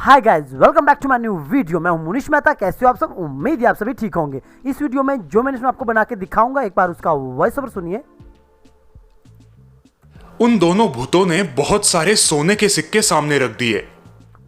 Hi guys, welcome back to my new video. मैं हूं मुनीश मेहता। कैसे हो आप सब? उम्मीद है आप सभी ठीक होंगे। इस वीडियो में जो मैंने आपको बना के दिखाऊंगा, एक बार उसका वॉइस ओवर सुनिए। उन दोनों भूतों ने बहुत सारे सोने के सिक्के सामने रख दिए।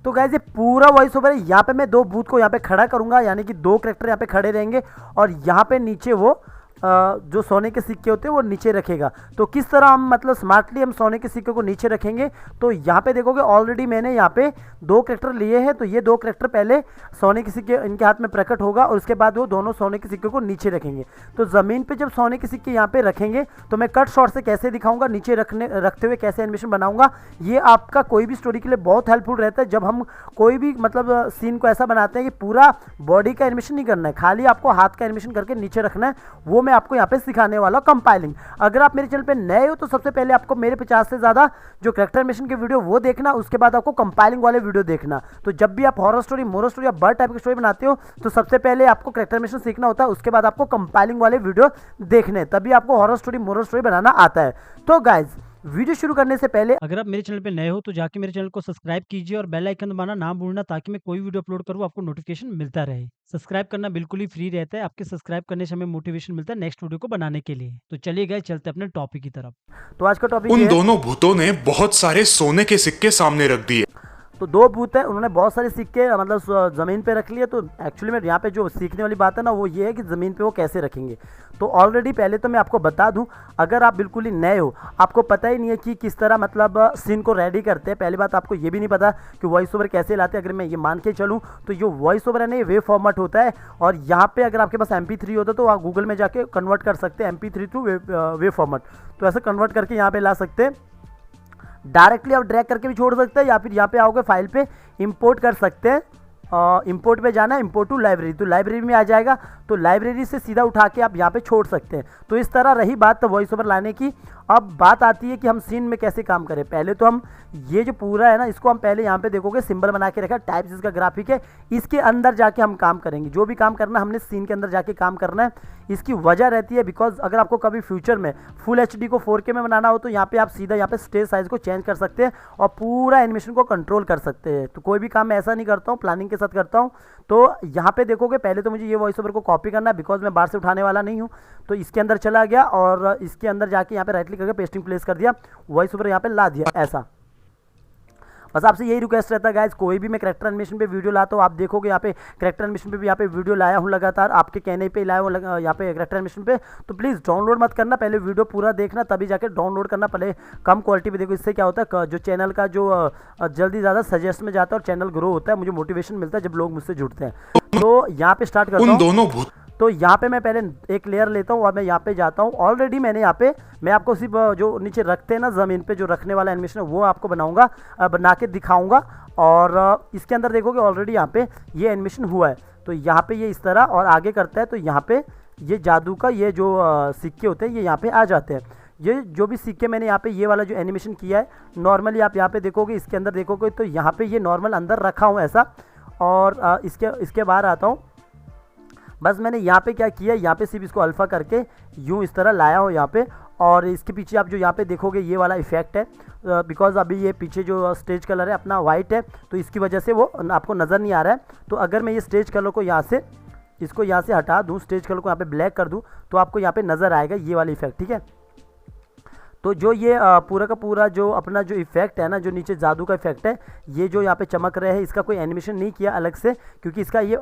तो गाइज ये पूरा वॉइस ओवर है। यहाँ पे मैं दो भूत को यहाँ पे खड़ा करूंगा, यानी कि दो कैरेक्टर यहाँ पे खड़े रहेंगे और यहाँ पे नीचे वो जो सोने के सिक्के होते हैं वो नीचे रखेगा। तो किस तरह हम मतलब स्मार्टली हम सोने के सिक्के को नीचे रखेंगे, तो यहाँ पे देखोगे ऑलरेडी मैंने यहाँ पे दो कैरेक्टर लिए हैं। तो ये दो कैरेक्टर पहले सोने के सिक्के इनके हाथ में प्रकट होगा और उसके बाद वो दोनों सोने के सिक्के को नीचे रखेंगे। तो ज़मीन पे जब सोने के सिक्के यहाँ पे रखेंगे तो मैं कट शॉट से कैसे दिखाऊंगा, नीचे रखते हुए कैसे एनिमेशन बनाऊंगा, ये आपका कोई भी स्टोरी के लिए बहुत हेल्पफुल रहता है। जब हम कोई भी मतलब सीन को ऐसा बनाते हैं कि पूरा बॉडी का एनिमेशन नहीं करना है, खाली आपको हाथ का एनिमेशन करके नीचे रखना है, वो मैं आपको यहाँ पे सिखाने वाला कंपाइलिंग। अगर आप मेरे चैनल पे नए हो तो सबसे पहले आपको मेरे 50 से ज़्यादा जो कैरेक्टर एनिमेशन के वीडियो वो देखना, उसके बाद आपको कंपाइलिंग वाले वीडियो देखना। तो जब भी आप हॉरर स्टोरी, मोरल स्टोरी या बर्ड टाइप की स्टोरी बनाते हो तो सबसे पहले आपको कैरेक्टर एनिमेशन सीखना होता है, उसके बाद आपको कंपाइलिंग वाले वीडियो देखने, तभी आपको हॉरर स्टोरी, मोरल स्टोरी बनाना आता है। तो गाइज वीडियो शुरू करने से पहले अगर आप मेरे चैनल पे नए हो तो जाके मेरे चैनल को सब्सक्राइब कीजिए और बेल आइकन दबाना ना भूलना, ताकि मैं कोई वीडियो अपलोड करूँ आपको नोटिफिकेशन मिलता रहे। सब्सक्राइब करना बिल्कुल ही फ्री रहता है, आपके सब्सक्राइब करने से हमें मोटिवेशन मिलता है नेक्स्ट वीडियो को बनाने के लिए। तो चलिए गाइस, चलते अपने टॉपिक की तरफ। तो आज का टॉपिक उन है, दोनों भूतों ने बहुत सारे सोने के सिक्के सामने रख दिए। तो दो भूत है, उन्होंने बहुत सारे सिक्के मतलब ज़मीन पे रख लिए। तो एक्चुअली में यहाँ पे जो सीखने वाली बात है ना, वो ये है कि ज़मीन पे वो कैसे रखेंगे। तो ऑलरेडी पहले तो मैं आपको बता दूं, अगर आप बिल्कुल ही नए हो, आपको पता ही नहीं है कि किस तरह मतलब सीन को रेडी करते हैं, पहली बात आपको ये भी नहीं पता कि वॉइस ओवर कैसे लाते हैं। अगर मैं ये मान के चलूँ तो ये वॉइस ओवर है ना, ये वे फॉर्मेट होता है। और यहाँ पर अगर आपके पास MP3 होता तो आप गूगल में जाके कन्वर्ट कर सकते हैं MP3 टू वे फॉर्मेट। तो ऐसे कन्वर्ट करके यहाँ पर ला सकते हैं। डायरेक्टली आप ड्रैग करके भी छोड़ सकते हैं, या फिर यहाँ पे आओगे फाइल पे इंपोर्ट कर सकते हैं। इंपोर्ट पे जाना है, इंपोर्ट टू लाइब्रेरी, तो लाइब्रेरी में आ जाएगा। तो लाइब्रेरी से सीधा उठा के आप यहाँ पे छोड़ सकते हैं। तो इस तरह रही बात वॉइस ओवर लाने की। अब बात आती है कि हम सीन में कैसे काम करें। पहले तो हम ये जो पूरा है ना, इसको हम पहले यहाँ पे देखोगे सिंबल बना के रखा, टाइप्स इसका ग्राफिक है, इसके अंदर जाके हम काम करेंगे। जो भी काम करना हमने सीन के अंदर जाके काम करना है। इसकी वजह रहती है बिकॉज अगर आपको कभी फ्यूचर में फुल HD को 4K में बनाना हो तो यहाँ पे आप सीधा यहाँ पे स्टेज साइज को चेंज कर सकते हैं और पूरा एनिमेशन को कंट्रोल कर सकते हैं। तो कोई भी काम मैं ऐसा नहीं करता हूँ, प्लानिंग के साथ करता हूँ। तो यहाँ पे देखोगे पहले तो मुझे ये वॉइस ओवर को कॉपी करना है, बिकॉज मैं बाहर से उठाने वाला नहीं हूँ। तो इसके अंदर चला गया और इसके अंदर जाके यहाँ पे राइट क्लिक करके पेस्टिंग प्लेस कर दिया, वॉइस ओवर यहाँ पे ला दिया। ऐसा बस आपसे यही रिक्वेस्ट रहता है गाइज, कोई भी मैं कैरेक्टर एनिमेशन पे वीडियो लाता हूँ, आप देखोगे यहाँ पे कैरेक्टर एनिमेशन पे भी यहाँ पे वीडियो लाया हूँ लगातार, आपके कहने पे लाया हूँ यहाँ पे कैरेक्टर एनिमेशन पे। तो प्लीज़ डाउनलोड मत करना, पहले वीडियो पूरा देखना तभी जाके डाउनलोड करना। पहले कम क्वालिटी पे देखो, इससे क्या होता है जो चैनल का जो जल्दी ज़्यादा सजेस्ट में जाता है और चैनल ग्रो होता है, मुझे मोटिवेशन मिलता है जब लोग मुझसे जुड़ते हैं। तो यहाँ पे स्टार्ट करता हूँ। उन दोनों भूत तो यहाँ पे मैं पहले एक लेयर लेता हूँ और मैं यहाँ पे जाता हूँ। ऑलरेडी मैंने यहाँ पे मैं आपको सिर्फ जो नीचे रखते हैं ना ज़मीन पे जो रखने वाला एनिमेशन है वो आपको बनाऊंगा, बना के दिखाऊंगा। और इसके अंदर देखोगे ऑलरेडी यहाँ पे ये एनिमेशन हुआ है। तो यहाँ पे ये इस तरह और आगे करता है, तो यहाँ पे ये जादू का ये जो सिक्के होते हैं ये यहाँ पे आ जाते हैं। ये जो भी सिक्के मैंने यहाँ पे ये वाला जो एनिमेशन किया है, नॉर्मली आप यहाँ पे देखोगे, इसके अंदर देखोगे तो यहाँ पे ये नॉर्मल अंदर रखा हूँ ऐसा। और इसके बाहर आता हूँ। बस मैंने यहाँ पे क्या किया, यहाँ पे सिर्फ इसको अल्फ़ा करके यूँ इस तरह लाया हो यहाँ पे। और इसके पीछे आप जो यहाँ पे देखोगे ये वाला इफेक्ट है, बिकॉज अभी ये पीछे जो स्टेज कलर है अपना वाइट है, तो इसकी वजह से वो आपको नज़र नहीं आ रहा है। तो अगर मैं ये स्टेज कलर को यहाँ से इसको यहाँ से हटा दूँ, स्टेज कलर को यहाँ पे ब्लैक कर दूँ, तो आपको यहाँ पे नज़र आएगा ये वाला इफेक्ट, ठीक है। तो जो ये पूरा का पूरा जो अपना जो इफेक्ट है ना, जो नीचे जादू का इफेक्ट है, ये जो यहाँ पे चमक रहे हैं, इसका कोई एनिमेशन नहीं किया अलग से, क्योंकि इसका ये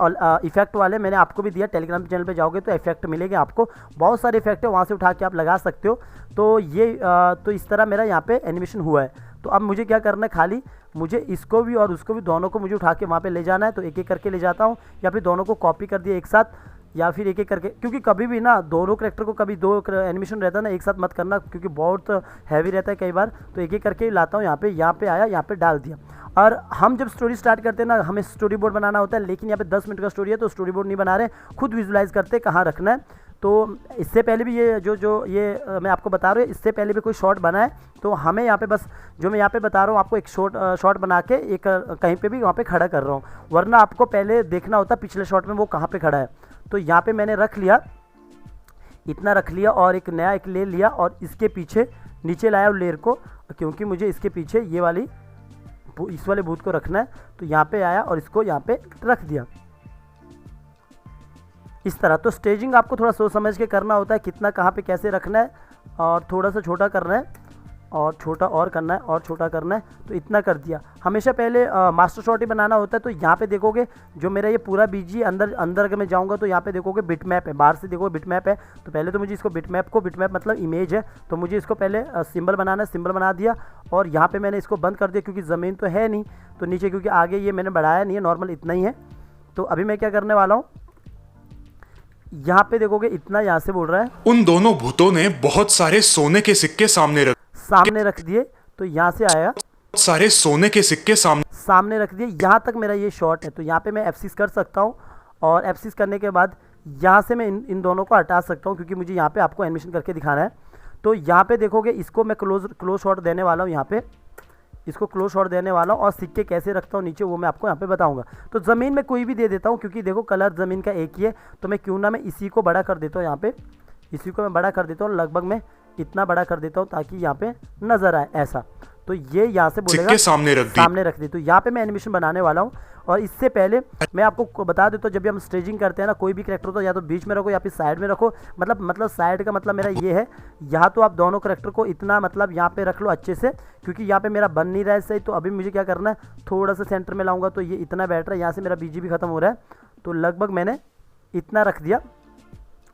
इफेक्ट वाले मैंने आपको भी दिया। टेलीग्राम चैनल पे जाओगे तो इफेक्ट मिलेंगे आपको, बहुत सारे इफेक्ट है, वहाँ से उठा के आप लगा सकते हो। तो ये तो इस तरह मेरा यहाँ पे एनिमेशन हुआ है। तो अब मुझे क्या करना है, खाली मुझे इसको भी और उसको भी दोनों को मुझे उठा के वहाँ पे ले जाना है। तो एक एक करके ले जाता हूँ, या फिर दोनों को कॉपी कर दिया एक साथ, या फिर एक एक करके, क्योंकि कभी भी ना दोनों कैरेक्टर को कभी दो एनिमेशन रहता है ना, एक साथ मत करना क्योंकि बहुत हैवी रहता है कई बार। तो एक एक करके लाता हूँ, यहाँ पे आया, यहाँ पे डाल दिया। और हम जब स्टोरी स्टार्ट करते हैं ना, हमें स्टोरी बोर्ड बनाना होता है, लेकिन यहाँ पे 10 मिनट का स्टोरी है तो स्टोरी बोर्ड नहीं बना रहे, खुद विजुलाइज करते हैं कहाँ रखना है। तो इससे पहले भी ये जो ये मैं आपको बता रहा हूँ, इससे पहले भी कोई शॉट बना है, तो हमें यहाँ पे बस जो मैं यहाँ पे बता रहा हूँ आपको, एक शॉट बना के एक कहीं पे भी वहाँ पे खड़ा कर रहा हूँ, वरना आपको पहले देखना होता पिछले शॉट में वो कहाँ पे खड़ा है। तो यहाँ पे मैंने रख लिया, इतना रख लिया और एक नया एक ले लिया और इसके पीछे नीचे लाया लेयर को, क्योंकि मुझे इसके पीछे ये वाली इस वाले भूत को रखना है। तो यहाँ पे आया और इसको यहाँ पे रख दिया इस तरह। तो स्टेजिंग आपको थोड़ा सोच समझ के करना होता है, कितना कहाँ पे कैसे रखना है, और थोड़ा सा छोटा करना है और छोटा और करना है और छोटा करना है। तो इतना कर दिया। हमेशा पहले मास्टर शॉट ही बनाना होता है। तो यहाँ पे देखोगे जो मेरा ये पूरा बीजी अंदर अगर मैं जाऊँगा तो यहाँ पे देखोगे बिट मैप है, बाहर से देखोगे बिट मैप है। तो पहले तो मुझे इसको बिट मैप मतलब इमेज है, तो मुझे इसको पहले सिंबल बनाना है, सिंबल बना दिया और यहाँ पर मैंने इसको बंद कर दिया क्योंकि ज़मीन तो है नहीं, तो नीचे क्योंकि आगे ये मैंने बढ़ाया नहीं है, नॉर्मल इतना ही है। तो अभी मैं क्या करने वाला हूँ, यहाँ पे देखोगे इतना यहाँ से बोल रहा है। उन दोनों भूतों ने बहुत सारे सोने के सिक्के सामने रख दिए। तो यहाँ से आया, बहुत सारे सोने के सिक्के सामने रख दिए। यहाँ तक मेरा ये शॉट है। तो यहाँ पे मैं F6 कर सकता हूँ और F6 करने के बाद यहाँ से मैं इन दोनों को हटा सकता हूँ क्योंकि मुझे यहाँ पे आपको एनिमेशन करके दिखाना है। तो यहाँ पे देखोगे इसको मैं क्लोज शॉट देने वाला हूँ, यहाँ पे इसको क्लोज शॉट देने वाला हूँ और सिक्के कैसे रखता हूँ नीचे वो मैं आपको यहाँ पे बताऊंगा। तो ज़मीन में कोई भी दे देता हूँ क्योंकि देखो कलर ज़मीन का एक ही है। तो मैं क्यों ना मैं इसी को बड़ा कर देता हूँ, यहाँ पे इसी को मैं बड़ा कर देता हूँ, लगभग मैं इतना बड़ा कर देता हूँ ताकि यहाँ पे नज़र आए ऐसा। तो ये यहाँ से बोलेगा सामने रख दी। तो यहाँ पे मैं एनिमेशन बनाने वाला हूँ। और इससे पहले मैं आपको बता देता हूँ, जब भी हम स्टेजिंग करते हैं ना, कोई भी कैरेक्टर तो या तो बीच में रखो या फिर साइड में रखो। मतलब साइड का मतलब मेरा ये है, यहाँ तो आप दोनों कैरेक्टर को इतना मतलब यहाँ पे रख लो अच्छे से, क्योंकि यहाँ पे मेरा बन नहीं रहा है सही। तो अभी मुझे क्या करना है, थोड़ा सा सेंटर में लाऊंगा तो ये इतना बैठ रहा है, यहाँ से मेरा बीजी भी खत्म हो रहा है। तो लगभग मैंने इतना रख दिया।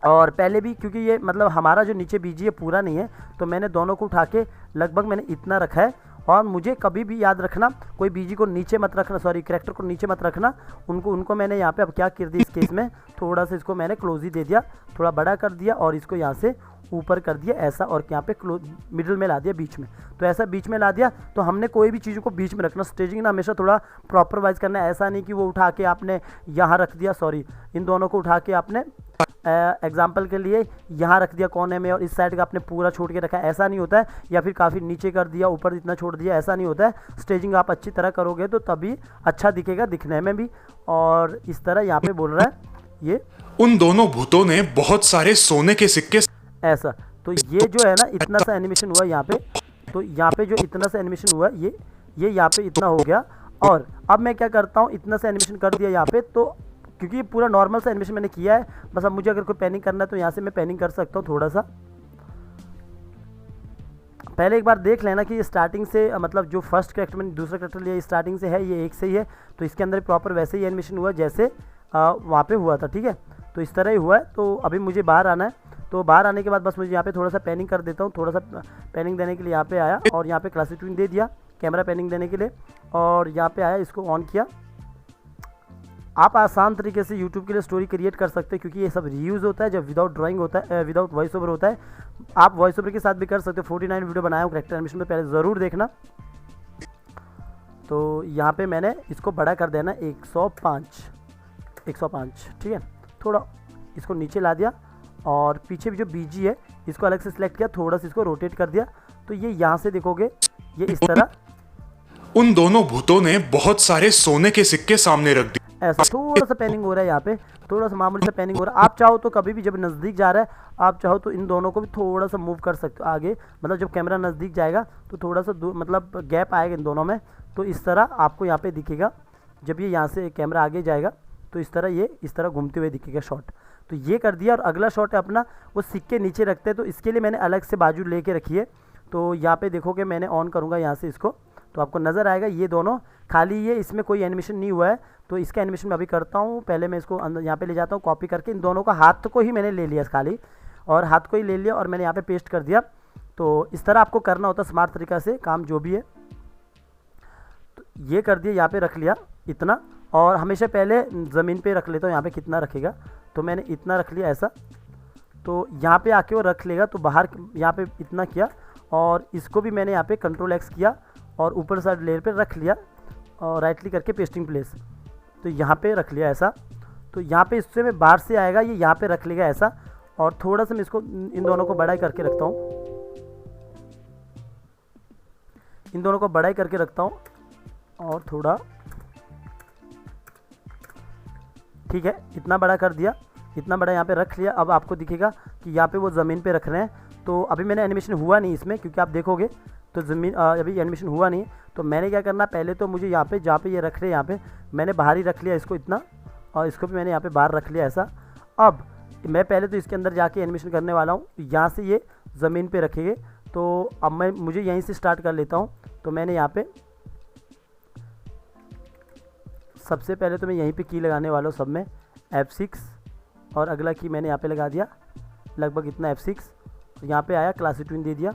और पहले भी क्योंकि ये मतलब हमारा जो नीचे बीजी है पूरा नहीं है, तो मैंने दोनों को उठा के लगभग मैंने इतना रखा है। और मुझे कभी भी याद रखना, कोई बीजी को नीचे मत रखना, सॉरी कैरेक्टर को नीचे मत रखना। उनको मैंने यहाँ पे अब क्या कर दिया, इस केस में थोड़ा सा इसको मैंने क्लोज ही दे दिया, थोड़ा बड़ा कर दिया और इसको यहाँ से ऊपर कर दिया ऐसा, और यहाँ पे क्लोज मिडिल में ला दिया बीच में। तो ऐसा बीच में ला दिया। तो हमने कोई भी चीज़ों को बीच में रखना, स्टेजिंग ना हमेशा थोड़ा प्रॉपर वाइज करना है। ऐसा नहीं कि वो उठा के आपने यहाँ रख दिया, सॉरी इन दोनों को उठा के आपने एग्जाम्पल के लिए यहाँ रख दिया कोने में और इस साइड का आपने पूरा छोड़ के रखा है, ऐसा नहीं होता है। या फिर काफ़ी नीचे कर दिया, ऊपर इतना छोड़ दिया, ऐसा नहीं होता है। स्टेजिंग आप अच्छी तरह करोगे तो तभी अच्छा दिखेगा दिखने में भी। और इस तरह यहाँ पे बोल रहा है ये उन दोनों भूतों ने बहुत सारे सोने के सिक्के ऐसा। तो ये जो है ना इतना सा एनिमेशन हुआ यहाँ पे। तो यहाँ पे जो इतना सा एनिमेशन हुआ ये यहाँ पे इतना हो गया। और अब मैं क्या करता हूँ, इतना सा एनिमेशन कर दिया यहाँ पे। तो क्योंकि ये पूरा नॉर्मल सा एनिमेशन मैंने किया है, बस अब मुझे अगर कोई पैनिंग करना है तो यहाँ से मैं पैनिंग कर सकता हूँ थोड़ा सा। पहले एक बार देख लेना कि ये स्टार्टिंग से मतलब जो फर्स्ट कैरेक्टर मैंने दूसरा कैरेक्टर लिया स्टार्टिंग से है, ये एक से ही है। तो इसके अंदर प्रॉपर वैसे ही एनिमेशन हुआ जैसे वहाँ पे हुआ था, ठीक है। तो इस तरह ही हुआ है। तो अभी मुझे बाहर आना है। तो बाहर आने के बाद बस मुझे यहाँ पे थोड़ा सा पैनिंग कर देता हूँ। थोड़ा सा पैनिंग देने के लिए यहाँ पे आया और यहाँ पे क्लासिक ट्विन दे दिया कैमरा पैनिंग देने के लिए। और यहाँ पे आया, इसको ऑन किया। आप आसान तरीके से यूट्यूब के लिए स्टोरी क्रिएट कर सकते हैं क्योंकि ये सब रीयूज़ होता है। जब विदाउट ड्राइंग होता है, विदाउट वॉइस ओवर होता है। आप वॉइस ओवर के साथ भी कर सकते हो। 49 वीडियो बनाया हूँ कैरेक्टर एनिमेशन में, पहले ज़रूर देखना। तो यहाँ पे मैंने इसको बड़ा कर देना 105, ठीक है। थोड़ा इसको नीचे ला दिया और पीछे भी जो बीजी है इसको अलग से सिलेक्ट किया, थोड़ा सा इसको रोटेट कर दिया। तो ये यहाँ से देखोगे ये इस तरह उन दोनों भूतों ने बहुत सारे सोने के सिक्के सामने रख दिए। ऐसा थोड़ा सा पैनिंग हो रहा है यहाँ पे, थोड़ा सा मामूली सा पैनिंग हो रहा है। आप चाहो तो कभी भी जब नज़दीक जा रहा है, आप चाहो तो इन दोनों को भी थोड़ा सा मूव कर सकते हो आगे। मतलब जब कैमरा नज़दीक जाएगा तो थोड़ा सा मतलब गैप आएगा इन दोनों में। तो इस तरह आपको यहाँ पे दिखेगा। जब ये यहाँ से कैमरा आगे जाएगा तो इस तरह ये इस तरह घूमते हुए दिखेगा शॉट। तो ये कर दिया। और अगला शॉट है अपना, वो सिक्के नीचे रखते हैं। तो इसके लिए मैंने अलग से बाजू लेके रखी है। तो यहाँ पे देखोगे मैंने ऑन करूँगा यहाँ से इसको, तो आपको नज़र आएगा ये दोनों खाली, ये इसमें कोई एनिमेशन नहीं हुआ है। तो इसका एनिमेशन मैं अभी करता हूँ। पहले मैं इसको अंदर यहाँ पे ले जाता हूँ कॉपी करके। इन दोनों का हाथ को ही मैंने ले लिया खाली, और हाथ को ही ले लिया और मैंने यहाँ पे पेस्ट कर दिया। तो इस तरह आपको करना होता है स्मार्ट तरीक़ा से काम जो भी है। तो ये कर दिया, यहाँ पे रख लिया इतना। और हमेशा पहले ज़मीन पे रख लेता हूँ यहाँ पे कितना रखेगा। तो मैंने इतना रख लिया ऐसा। तो यहाँ पे आके वो रख लेगा। तो बाहर यहाँ पे इतना किया और इसको भी मैंने यहाँ पे कंट्रोल X किया और ऊपर साइड लेयर पे रख लिया और राइट क्लिक करके पेस्टिंग प्लेस। तो यहाँ पे रख लिया ऐसा। तो यहाँ पे इससे मैं बाहर से आएगा ये यहाँ पे रख लेगा ऐसा। और थोड़ा सा मैं इसको इन दोनों को बड़ा करके रखता हूँ, इन दोनों को बड़ा करके रखता हूँ। और थोड़ा ठीक है, इतना बड़ा कर दिया, इतना बड़ा यहाँ पे रख लिया। अब आपको दिखेगा कि यहाँ पे वो ज़मीन पे रख रहे हैं। तो अभी मैंने एनिमेशन हुआ नहीं इसमें, क्योंकि आप देखोगे तो ज़मीन अभी एनिमेशन हुआ नहीं। तो मैंने क्या करना, पहले तो मुझे यहाँ पे जहाँ पे ये रख रहे हैं, यहाँ पे मैंने बाहर ही रख लिया इसको इतना, और इसको भी मैंने यहाँ पे बाहर रख लिया ऐसा। अब मैं पहले तो इसके अंदर जाके एनिमेशन करने वाला हूँ। यहाँ से ये ज़मीन पे रखेंगे, तो अब मुझे यहीं से स्टार्ट कर लेता हूँ। तो मैंने यहाँ पे सबसे पहले तो मैं यहीं पे की लगाने वाला हूँ सब में, F6, और अगला की मैंने यहाँ पे लगा दिया लगभग इतना F6। यहाँ पे आया क्लासिक ट्विन दे दिया।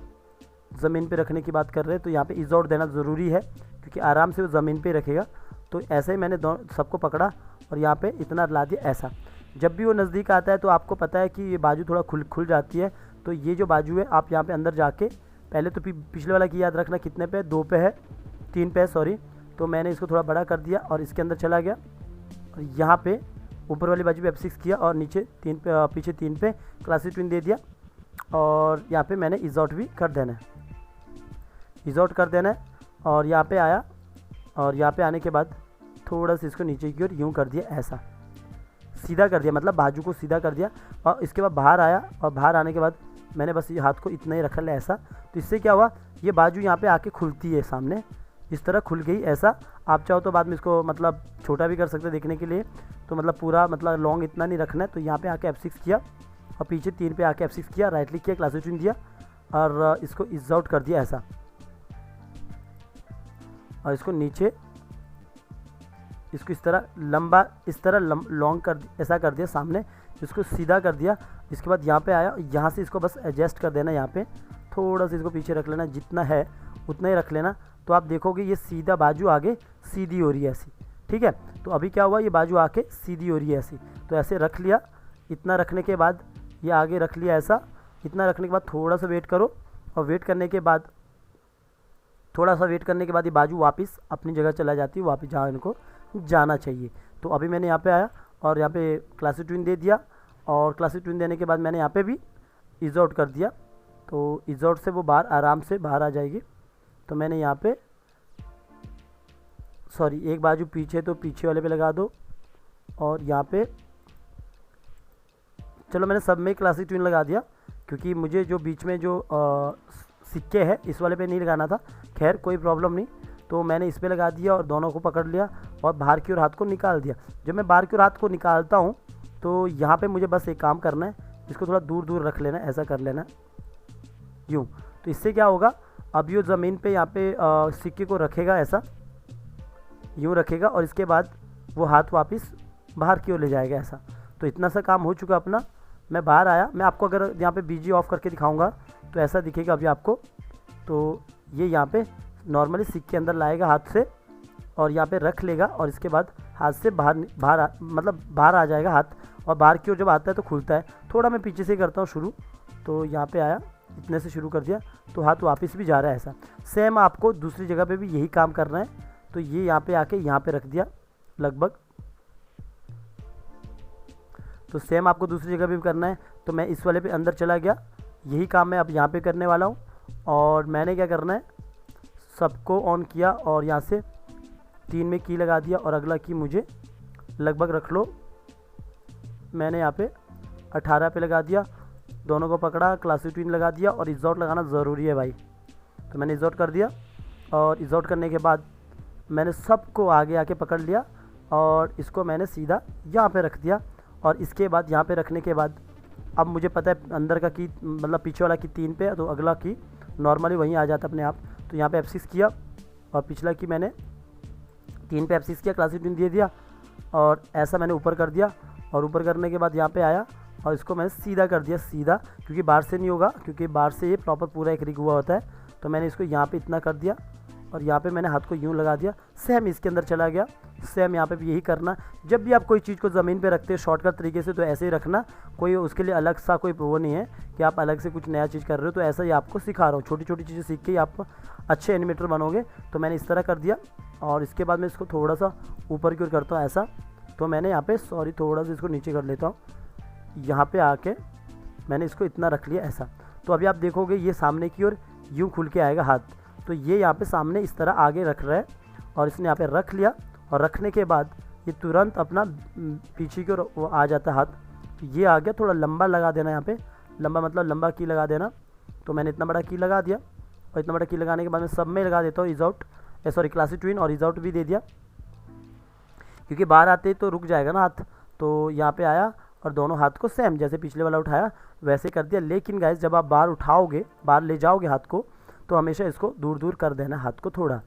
ज़मीन पे रखने की बात कर रहे हैं तो यहाँ पे इज आउट देना ज़रूरी है, क्योंकि आराम से वो ज़मीन पे रखेगा। तो ऐसे ही मैंने दोनों सबको पकड़ा और यहाँ पे इतना ला दिया ऐसा। जब भी वो नज़दीक आता है तो आपको पता है कि ये बाजू थोड़ा खुल जाती है। तो ये जो बाजू है आप यहाँ पे अंदर जाके पहले तो पिछले वाला की याद रखना कितने पे है, 2 पे है, 3 पे है सॉरी। तो मैंने इसको थोड़ा बड़ा कर दिया और इसके अंदर चला गया, और यहाँ पे ऊपर वाली बाजू पे F6 किया और नीचे 3 पे पीछे 3 पे क्लासिक ट्विन दे दिया। और यहाँ पे मैंने इज आउट भी कर देना है, इज आउट कर देना है। और यहाँ पे आया, और यहाँ पे आने के बाद थोड़ा सा इसको नीचे की ओर यूँ कर दिया ऐसा, सीधा कर दिया, मतलब बाजू को सीधा कर दिया। और इसके बाद बाहर आया, और बाहर आने के बाद मैंने बस ये हाथ को इतना ही रख लिया ऐसा। तो इससे क्या हुआ, ये बाजू यहाँ पे आके खुलती है सामने, इस तरह खुल गई ऐसा। आप चाहो तो बाद में इसको मतलब छोटा भी कर सकते हैं देखने के लिए। तो मतलब पूरा मतलब लॉन्ग इतना नहीं रखना है। तो यहाँ पे आके F6 किया और पीछे 3 पे आके F6 किया, राइट क्लिक किया, क्लासिक ट्विन दिया और इसको इज आउट कर दिया ऐसा। और इसको नीचे इसको इस तरह लंबा, इस तरह लॉन्ग कर ऐसा कर दिया सामने, इसको सीधा कर दिया। इसके बाद यहाँ पे आया, यहाँ से इसको बस एडजस्ट कर देना, यहाँ पे थोड़ा सा इसको पीछे रख लेना, जितना है उतना ही रख लेना। तो आप देखोगे ये सीधा बाजू आगे सीधी हो रही है ऐसी, ठीक है। तो अभी क्या हुआ, ये बाजू आके सीधी हो रही है ऐसी। तो ऐसे रख लिया, इतना रखने के बाद ये आगे रख लिया ऐसा। इतना रखने के बाद थोड़ा सा वेट करो, और वेट करने के बाद थोड़ा सा वेट करने के बाद ये बाजू वापस अपनी जगह चला जाती है, वापस जहाँ इनको जाना चाहिए। तो अभी मैंने यहाँ पे आया और यहाँ पे क्लासिक ट्विन दे दिया, और क्लासिक ट्विन देने के बाद मैंने यहाँ पे भी इज आउट कर दिया। तो इज आउट से वो बाहर आराम से बाहर आ जाएगी। तो मैंने यहाँ पे सॉरी एक बाजू पीछे, तो पीछे वाले पे लगा दो, और यहाँ पे चलो मैंने सब में क्लासिक ट्विन लगा दिया, क्योंकि मुझे जो बीच में जो सिक्के है इस वाले पे नहीं लगाना था। खैर कोई प्रॉब्लम नहीं, तो मैंने इस पे लगा दिया और दोनों को पकड़ लिया और बाहर की ओर हाथ को निकाल दिया। जब मैं बाहर की ओर हाथ को निकालता हूँ तो यहाँ पे मुझे बस एक काम करना है, इसको थोड़ा दूर दूर रख लेना, ऐसा कर लेना यूँ। तो इससे क्या होगा, अब ये ज़मीन पे यहाँ पे सिक्के को रखेगा ऐसा, यूँ रखेगा, और इसके बाद वो हाथ वापस बाहर की ओर ले जाएगा ऐसा। तो इतना सा काम हो चुका अपना। मैं बाहर आया, मैं आपको अगर यहाँ पे बीजी ऑफ करके दिखाऊंगा तो ऐसा दिखेगा अभी आपको। तो ये यहाँ पे नॉर्मली सिक्के अंदर लाएगा हाथ से, और यहाँ पे रख लेगा, और इसके बाद हाथ से मतलब बाहर आ जाएगा हाथ, और बाहर की ओर जब आता है तो खुलता है। थोड़ा मैं पीछे से करता हूँ शुरू। तो यहाँ पे आया, इतने से शुरू कर दिया, तो हाथ वापस भी जा रहा है ऐसा। सेम आपको दूसरी जगह पे भी यही काम करना है। तो ये यहाँ पे आके यहाँ पे रख दिया लगभग, तो सेम आपको दूसरी जगह भी करना है। तो मैं इस वाले पे अंदर चला गया, यही काम मैं अब यहाँ पे करने वाला हूँ। और मैंने क्या करना है, सबको ऑन किया और यहाँ से 3 में की लगा दिया, और अगला की मुझे लगभग रख लो, मैंने यहाँ पे 18 पे लगा दिया। दोनों को पकड़ा, क्लासिक ट्विन लगा दिया, और इज आउट लगाना ज़रूरी है भाई। तो मैंने इज आउट कर दिया, और इज आउट करने के बाद मैंने सबको आगे आके पकड़ लिया, और इसको मैंने सीधा यहाँ पे रख दिया। और इसके बाद यहाँ पे रखने के बाद अब मुझे पता है अंदर का की मतलब पीछे वाला की 3 पे है, तो अगला की नॉर्मली वहीं आ जाता अपने आप। तो यहाँ पे F6 किया, और पिछला की मैंने 3 पे F6 किया, क्लासिक ट्विन दे दिया, और ऐसा मैंने ऊपर कर दिया। और ऊपर करने के बाद यहाँ पे आया और इसको मैंने सीधा कर दिया, सीधा, क्योंकि बाहर से नहीं होगा, क्योंकि बाहर से ये प्रॉपर पूरा एक रिग हुआ होता है। तो मैंने इसको यहाँ पे इतना कर दिया, और यहाँ पे मैंने हाथ को यूँ लगा दिया। सेम इसके अंदर चला गया, सेम यहाँ पे भी यही करना। जब भी आप कोई चीज़ को ज़मीन पे रखते हैं शॉर्टकट तरीके से, तो ऐसे ही रखना। कोई उसके लिए अलग सा कोई वो नहीं है कि आप अलग से कुछ नया चीज़ कर रहे हो। तो ऐसा ही आपको सिखा रहा हूँ, छोटी छोटी चीज़ें सीख के ही आप अच्छे एनिमेटर बनोगे। तो मैंने इस तरह कर दिया, और इसके बाद मैं इसको थोड़ा सा ऊपर की ओर करता हूँ ऐसा। तो मैंने यहाँ पे सॉरी थोड़ा सा इसको नीचे कर लेता हूँ, यहाँ पे आके मैंने इसको इतना रख लिया ऐसा। तो अभी आप देखोगे ये सामने की ओर यूँ खुल के आएगा हाथ। तो ये यहाँ पे सामने इस तरह आगे रख रहा है, और इसने यहाँ पे रख लिया, और रखने के बाद ये तुरंत अपना पीछे की ओर वो आ जाता है हाथ। तो ये आ गया, थोड़ा लंबा लगा देना यहाँ पे, लंबा मतलब लंबा की लगा देना। तो मैंने इतना बड़ा की लगा दिया, और इतना बड़ा की लगाने के बाद मैं सब में लगा देता हूँ is out, sorry classic twin, और इज आउट भी दे दिया क्योंकि बाहर आते ही तो रुक जाएगा ना हाथ। तो यहाँ पे आया और दोनों हाथ को सेम जैसे पिछले वाला उठाया वैसे कर दिया। लेकिन गाइस जब आप बाहर उठाओगे, बाहर ले जाओगे हाथ को, तो हमेशा इसको दूर दूर कर देना हाथ को थोड़ा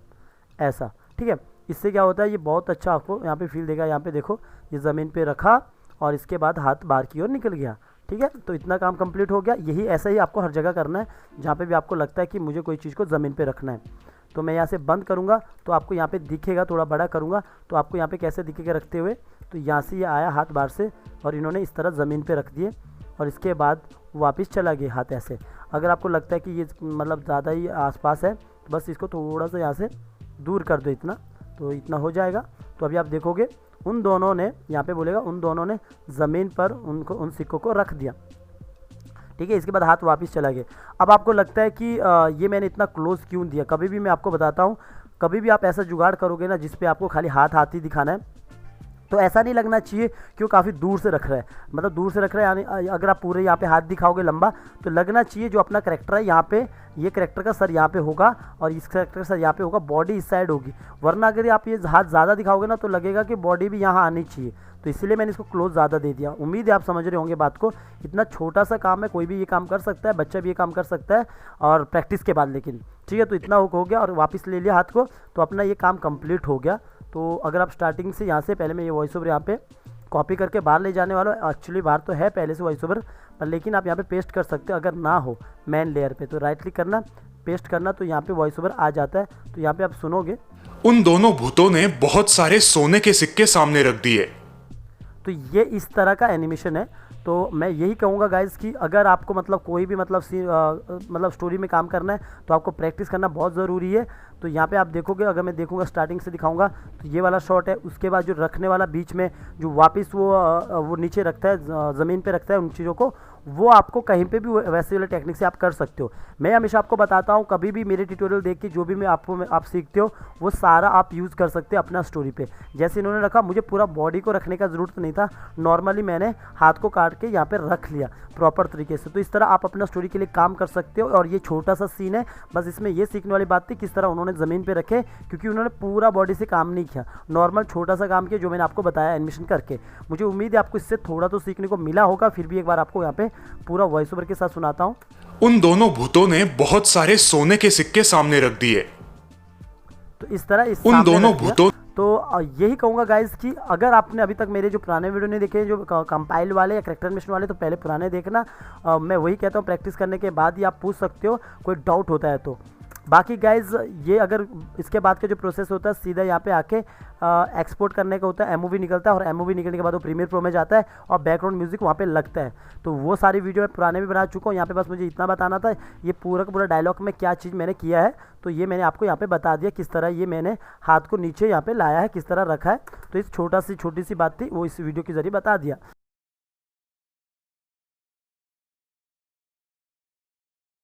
ऐसा, ठीक है। इससे क्या होता है, ये बहुत अच्छा आपको यहाँ पे फील देगा। यहाँ पे देखो ये ज़मीन पे रखा और इसके बाद हाथ बाहर की ओर निकल गया, ठीक है। तो इतना काम कंप्लीट हो गया। यही ऐसा ही आपको हर जगह करना है जहाँ पे भी आपको लगता है कि मुझे कोई चीज़ को ज़मीन पे रखना है। तो मैं यहाँ से बंद करूँगा तो आपको यहाँ पे दिखेगा, थोड़ा बड़ा करूँगा तो आपको यहाँ पे कैसे दिखेगा रखते हुए। तो यहाँ से ये आया हाथ बाहर से और इन्होंने इस तरह ज़मीन पे रख दिए और इसके बाद वापस चला गया हाथ ऐसे। अगर आपको लगता है कि ये मतलब ज़्यादा ही आसपास है तो बस इसको थोड़ा सा यहाँ से दूर कर दो इतना, तो इतना हो जाएगा। तो अभी आप देखोगे उन दोनों ने, यहाँ पे बोलेगा उन दोनों ने ज़मीन पर उन सिक्कों को रख दिया, ठीक है। इसके बाद हाथ वापस चला गया। अब आपको लगता है कि ये मैंने इतना क्लोज क्यों दिया। कभी भी मैं आपको बताता हूँ, कभी भी आप ऐसा जुगाड़ करोगे ना जिस पे आपको खाली हाथ ही दिखाना है, तो ऐसा नहीं लगना चाहिए कि वो काफ़ी दूर से रख रहा है। मतलब दूर से रख रहा है यानी अगर आप पूरे यहाँ पे हाथ दिखाओगे लंबा, तो लगना चाहिए जो अपना करेक्टर है यहाँ पे, ये करेक्टर का सर यहाँ पे होगा और इस करेक्टर का सर यहाँ पे होगा, बॉडी इस साइड होगी। वरना अगर आप ये हाथ ज़्यादा दिखाओगे ना तो लगेगा कि बॉडी भी यहाँ आनी चाहिए। तो इसलिए मैंने इसको क्लोज ज़्यादा दे दिया। उम्मीद है आप समझ रहे होंगे बात को। इतना छोटा सा काम है, कोई भी ये काम कर सकता है, बच्चा भी ये काम कर सकता है और प्रैक्टिस के बाद, लेकिन ठीक है। तो इतना हो गया और वापस ले लिया हाथ को, तो अपना ये काम कंप्लीट हो गया। तो अगर आप स्टार्टिंग से यहाँ से पहले मैं ये वॉइस ओवर यहाँ पे कॉपी करके बाहर ले जाने वाला हूँ। एक्चुअली बाहर तो है पहले से वॉइस ओवर पर, लेकिन आप यहाँ पे पेस्ट कर सकते हो। अगर ना हो मेन लेयर पे तो राइट क्लिक करना, पेस्ट करना, तो यहाँ पे वॉइस ओवर आ जाता है। तो यहाँ पे आप सुनोगे, उन दोनों भूतों ने बहुत सारे सोने के सिक्के सामने रख दिए। तो ये इस तरह का एनिमेशन है। तो मैं यही कहूँगा गाइज़ कि अगर आपको मतलब कोई भी मतलब स्टोरी में काम करना है तो आपको प्रैक्टिस करना बहुत ज़रूरी है। तो यहाँ पे आप देखोगे, अगर मैं देखूँगा स्टार्टिंग से दिखाऊंगा तो ये वाला शॉट है। उसके बाद जो रखने वाला बीच में जो वापस वो नीचे रखता है, ज़मीन पे रखता है उन चीज़ों को, वो आपको कहीं पे भी वैसे वाले टेक्निक से आप कर सकते हो। मैं हमेशा आपको बताता हूँ, कभी भी मेरे ट्यूटोरियल देख के जो भी आप सीखते हो वो सारा आप यूज़ कर सकते हो अपना स्टोरी पे। जैसे इन्होंने रखा, मुझे पूरा बॉडी को रखने का ज़रूरत नहीं था, नॉर्मली मैंने हाथ को काट के यहाँ पे रख लिया प्रॉपर तरीके से। तो इस तरह आप अपना स्टोरी के लिए काम कर सकते हो। और ये छोटा सा सीन है, बस इसमें ये सीखने वाली बात थी किस तरह उन्होंने ज़मीन पे रखे, क्योंकि उन्होंने पूरा बॉडी से काम नहीं किया, नॉर्मल छोटा सा काम किया जो मैंने आपको बताया एनिमेशन करके। मुझे उम्मीद है आपको इससे थोड़ा तो सीखने को मिला होगा। फिर भी एक बार आपको यहाँ पे पूरा वॉइस ओवर के साथ सुनाता हूँ। उन दोनों भूतों ने बहुत सारे सोने के सिक्के सामने रख दिए। तो इस तरह उन दोनों भूतों, तो यही कहूँगा गाइज कि अगर आपने अभी तक मेरे जो पुराने वीडियो नहीं देखे, जो कंपाइल वाले या करेक्टर एनिमेशन वाले, तो पहले पुराने देखना। मैं वही कहता हूँ, प्रैक्टिस करने के बाद ही आप पूछ सकते हो, कोई डाउट होता है तो। बाकी गाइज ये अगर इसके बाद का जो प्रोसेस होता है सीधा यहाँ पे आके एक्सपोर्ट करने का होता है, एमओवी निकलता है और एमओवी निकलने के बाद वो प्रीमियर प्रो में जाता है और बैकग्राउंड म्यूजिक वहाँ पे लगता है। तो वो सारी वीडियो मैं पुराने भी बना चुका हूँ। यहाँ पे बस मुझे इतना बताना था, ये पूरा का पूरा डायलॉग में क्या चीज़ मैंने किया है, तो ये मैंने आपको यहाँ पे बता दिया किस तरह ये मैंने हाथ को नीचे यहाँ पे लाया है, किस तरह रखा है। तो इस छोटी सी बात थी, वो इस वीडियो के जरिए बता दिया।